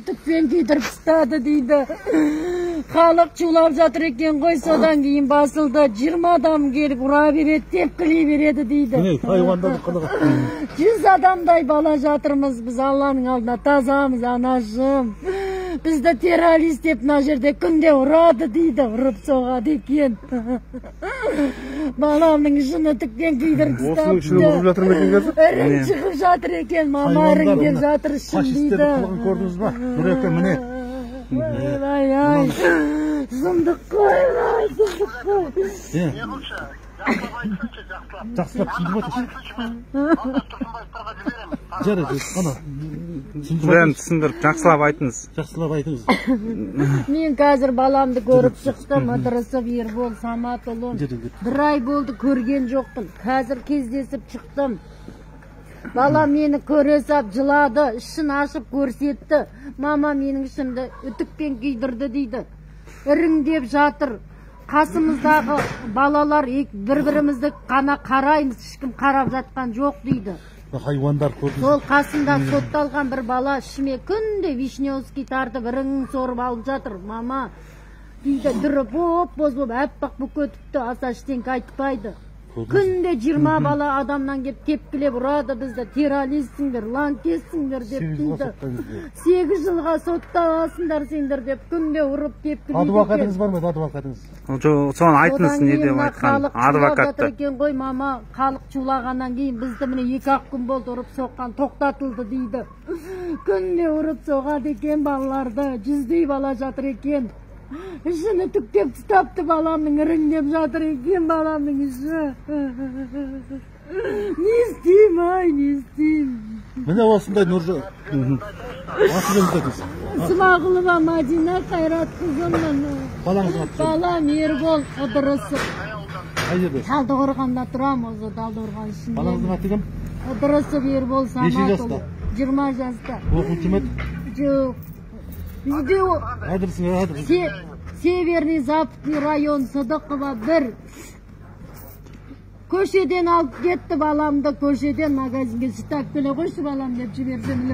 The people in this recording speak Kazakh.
үтікпен күйдіріп тастады дейді. Халық чулап жатыр екен ғой, содан кейін басылды. 20 адам келіп ұра береді, тепкілей береді дейді. 100 адамдай бала жатырмыз, біз Алланың алдына тазамыз, анашым. Бізді террорист деп мына жерде күнде ұрады дейді, ұрып соғады екен. Баламның ішін үтікпен күйдіріп тастапты. Ірің шығып жатыр екен, мама ірің деп жатыр ішін дейді. Көрдіңіз ба? Нүрекке міне. Ай, сұмдық қой, сұмдық қой. Жақсылап түсіндіріп, жақсылап айтыңыз. Жақсылап айтыңыз. Мен қазір баламды көріп шықтым, ыдырысып Ербол Саматұлын. Бір ай болды көрген жоқпын. Қазір кездесіп шықтым. Балам мені көре сап жылады, ішін ашып көрсетті. Мама менің ішімді үтікпен күйдірді дейді. Іріңдеп жатыр. Қасымыздағы балалар бір-бірімізді қана қараймыз, ешкім қарап жатқан жоқ дейді. Хайуандар көрдіңіз. Сол қасында сотталған бір бала ішіме күнде вишневский тартып іріңін сорып алып жатыр. Мама дейді, дүрі боп-боз боп әппақ бүкетіпті, аса ештеңке айтпайды. Күнде 20 бала адамнан кеп тепкілеп ұрады бізді, террористсіңдер, лаңкессіңдер деп дейді. 8 жылға сотталасыңдар сендер деп күнде ұрып тепкілейді. Адвокатыңыз бар ма, адвокатыңыз? Соны айтыңыз, не деп айтқан адвокатты. Екен ғой, мама, халық чулағаннан кейін бізді міне 2-ақ күн болды ұрып соққан, тоқтатылды дейді. Күнде ұрып соғады екен балаларды, 100-дей бала жатыр екен. Ішін үтіктеп тұстапты, баламның іріңдеп жатыр екен, баламның іші. Не істейм, ай, не істейм. Міне осындай Нұржан. Асылыңыз айтыңыз. Смағұлова Мадина Қайратқызымның. Балаңыз аты? Балам Ербол Ыдырысов. Қай жерде? Талдықорғанда тұрам, осы Талдықорған ішінде. Балаңыздың аты кім? Ыдырысов Ербол Саматұлы. 20 жаста. Оқушы ма? Жоқ. Адресіңіз? Северный Западный район, Сыдықова 1. Көшеден алып кетті баламды, көшеден магазинге сүт әкеле қойшы балам деп жіберсем